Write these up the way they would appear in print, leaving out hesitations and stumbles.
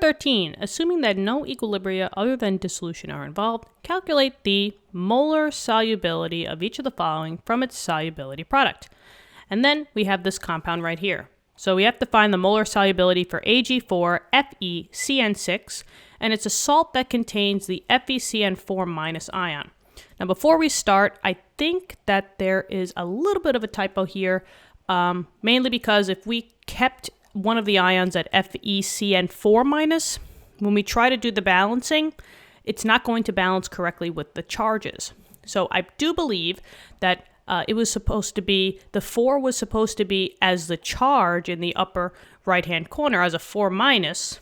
13, assuming that no equilibria other than dissolution are involved, calculate the molar solubility of each of the following from its solubility product. And then we have this compound right here. So we have to find the molar solubility for Ag4 FeCN6, and it's a salt that contains the FeCN4- ion. Now before we start, I think that there is a little bit of a typo here, mainly because if we kept one of the ions at FeCN4-, when we try to do the balancing, it's not going to balance correctly with the charges. So I do believe that it was supposed to be, the 4 was supposed to be as the charge in the upper right-hand corner as a 4-,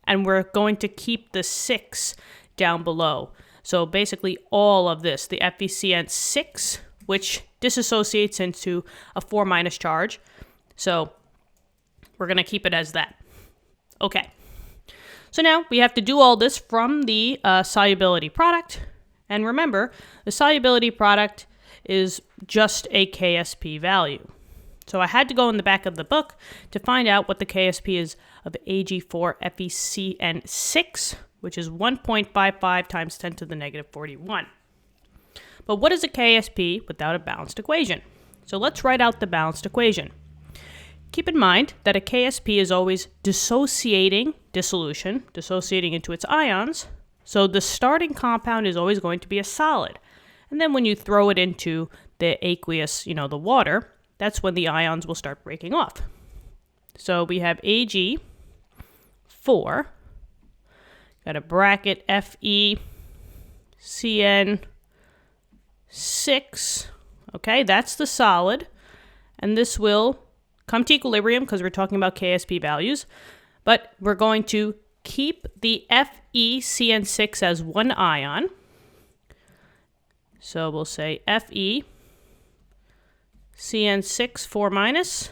and we're going to keep the 6 down below. So basically all of this, the FeCN6, which disassociates into a 4- charge. So we're going to keep it as that. Okay. So now we have to do all this from the solubility product. And remember, the solubility product is just a KSP value. So I had to go in the back of the book to find out what the KSP is of Ag4 FeCN6, which is 1.55 times 10 to the negative 41. But what is a KSP without a balanced equation? So let's write out the balanced equation. Keep in mind that a KSP is always dissociating into its ions. So the starting compound is always going to be a solid. And then when you throw it into the aqueous, the water, that's when the ions will start breaking off. So we have Ag4, got a bracket FeCN6. Okay, that's the solid. And this will come to equilibrium because we're talking about KSP values. But we're going to keep the FeCN6 as one ion. So we'll say FeCN6 4-.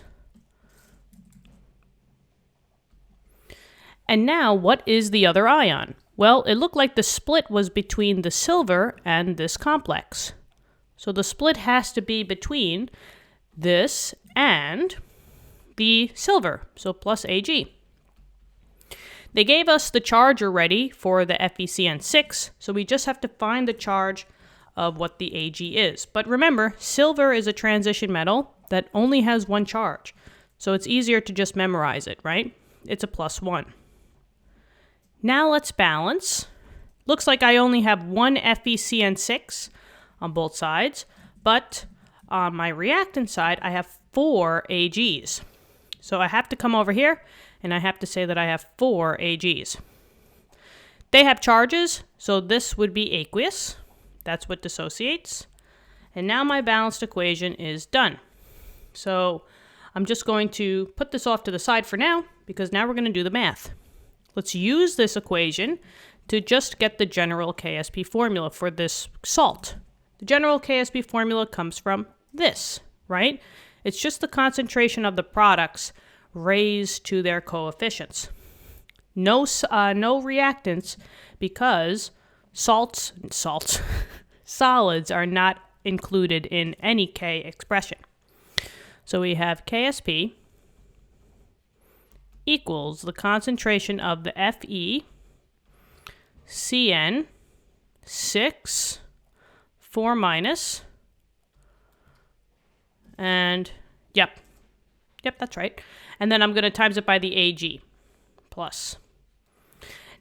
And now what is the other ion? Well, it looked like the split was between the silver and this complex. So the split has to be between this and the silver, so plus Ag. They gave us the charge already for the FeCN6, so we just have to find the charge of what the Ag is. But remember, silver is a transition metal that only has one charge, so it's easier to just memorize it, right? It's a +1. Now let's balance. Looks like I only have one FeCN6 on both sides, but on my reactant side, I have 4 Ags. So I have to come over here, and I have to say that I have 4 Ags. They have charges, so this would be aqueous. That's what dissociates. And now my balanced equation is done. So I'm just going to put this off to the side for now, because now we're going to do the math. Let's use this equation to just get the general KSP formula for this salt. The general KSP formula comes from this, right? It's just the concentration of the products raised to their coefficients. No reactants because solids are not included in any K expression. So we have KSP equals the concentration of the FeCN6 4-, and yep, that's right. And then I'm going to times it by the Ag plus.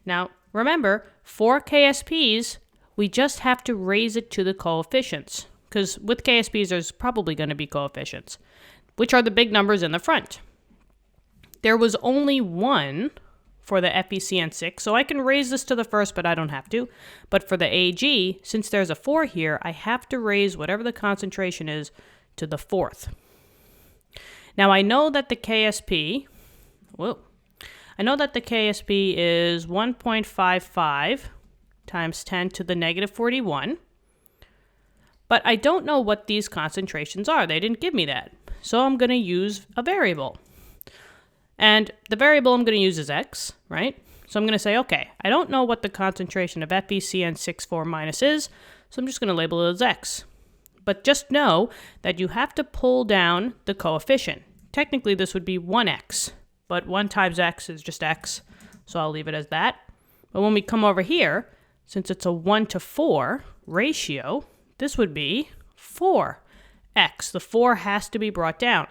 Now, remember, for KSPs, we just have to raise it to the coefficients, because with KSPs, there's probably going to be coefficients, which are the big numbers in the front. There was only one for the FeCN6, so I can raise this to the first, but I don't have to. But for the Ag, since there's a 4 here, I have to raise whatever the concentration is to the 4th. Now I know that the KSP, is 1.55 times 10 to the negative 41, but I don't know what these concentrations are. They didn't give me that. So I'm going to use a variable. And the variable I'm going to use is x, right? So I'm going to say, okay, I don't know what the concentration of FeCN6 4- is, so I'm just going to label it as x. But just know that you have to pull down the coefficient. Technically, this would be 1x, but 1 times x is just x, So I'll leave it as that. But when we come over here, since it's a 1:4 ratio, this would be 4x. The 4 has to be brought down.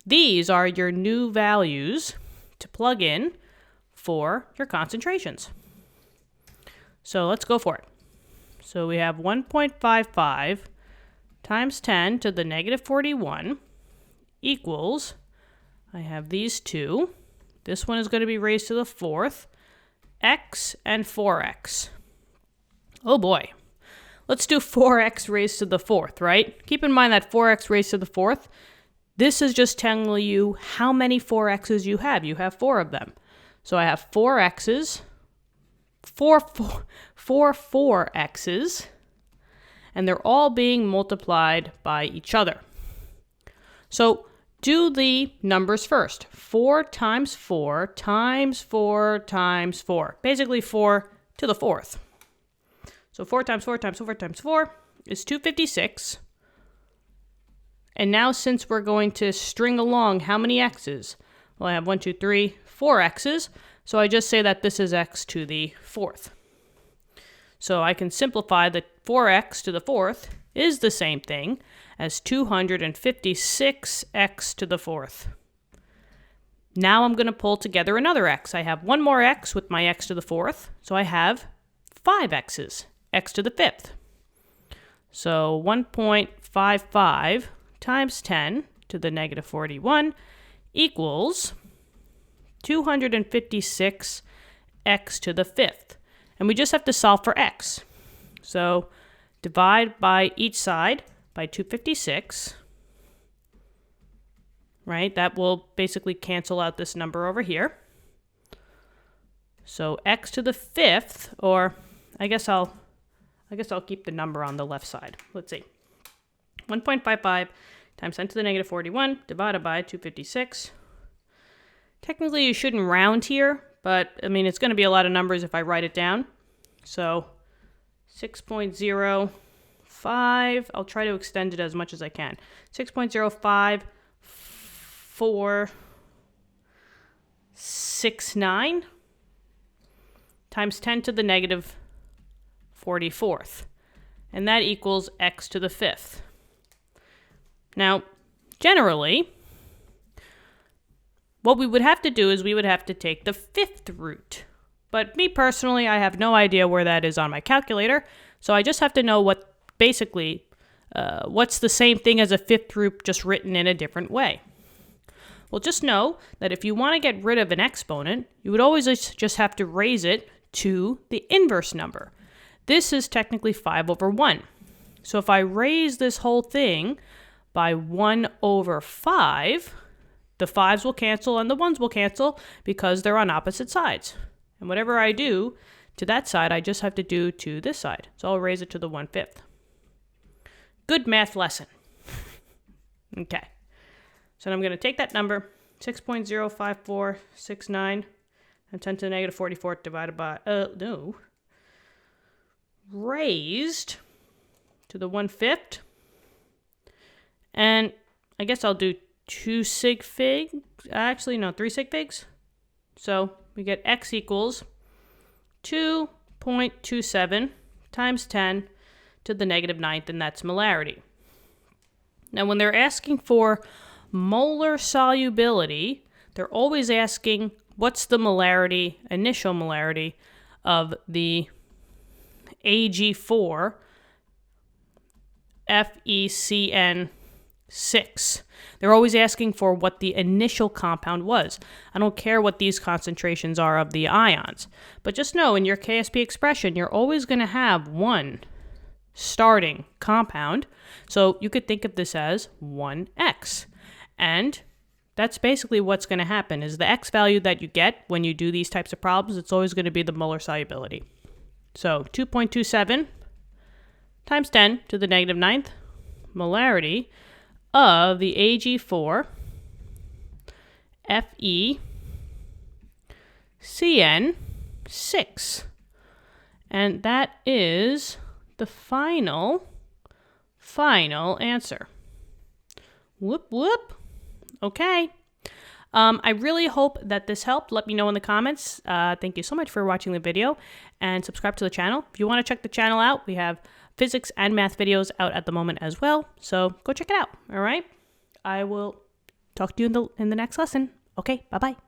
These are your new values to plug in for your concentrations. So let's go for it. So we have 1.55 times 10 to the negative 41 equals, I have these two. This one is going to be raised to the 4th, x and 4x. Oh boy. Let's do 4x raised to the 4th, right? Keep in mind that 4x raised to the 4th, this is just telling you how many 4x's you have. You have 4 of them. So I have 4x's, four 4x's, and they're all being multiplied by each other. So do the numbers first. 4 times 4 times 4 times 4. Basically 4 to the 4th. So 4 times 4 times 4 times 4 is 256. And now since we're going to string along how many x's? Well, I have 1, 2, 3, 4 x's. So I just say that this is x to the 4th. So I can simplify that 4x to the 4th is the same thing as 256x to the 4th. Now I'm going to pull together another x. I have one more x with my x to the 4th. So I have 5 x's, x to the 5th. So 1.55 times 10 to the negative 41 equals 256x to the 5th. And we just have to solve for x. So divide by each side by 256, right? That will basically cancel out this number over here. So x to the 5th, or I guess I'll keep the number on the left side. Let's see. 1.55 times 10 to the negative 41 divided by 256. Technically, you shouldn't round here, but I mean, it's going to be a lot of numbers if I write it down. So 6.05, I'll try to extend it as much as I can. 6.05469 times 10 to the negative 44th. And that equals x to the 5th. Now, generally, what we would have to do is we would have to take the 5th root. But me personally, I have no idea where that is on my calculator. So I just have to know what basically, what's the same thing as a 5th root just written in a different way. Well, just know that if you want to get rid of an exponent, you would always just have to raise it to the inverse number. This is technically 5 over 1. So if I raise this whole thing by 1 over 5, the 5's will cancel and the 1's will cancel because they're on opposite sides. And whatever I do to that side, I just have to do to this side. So I'll raise it to the 1/5. Good math lesson. Okay. So I'm going to take that number, 6.05469, and 10 to the negative 44 divided by, raised to the 1/5. And I guess I'll do 2 sig figs. Actually, no, 3 sig figs. So we get x equals 2.27 times 10 to the negative 9th, and that's molarity. Now, when they're asking for molar solubility, they're always asking what's the molarity, initial molarity of the Ag4 FeCN6. They're always asking for what the initial compound was. I don't care what these concentrations are of the ions, but just know in your KSP expression, you're always going to have one starting compound. So you could think of this as 1x. And that's basically what's going to happen is the x value that you get when you do these types of problems, it's always going to be the molar solubility. So 2.27 times 10 to the negative 9th molarity of the Ag4 FeCN6. And that is the final answer. Whoop, whoop. Okay. I really hope that this helped. Let me know in the comments. Thank you so much for watching the video, and subscribe to the channel. If you want to check the channel out, we have physics and math videos out at the moment as well. So go check it out. All right. I will talk to you in the next lesson. Okay. Bye-bye.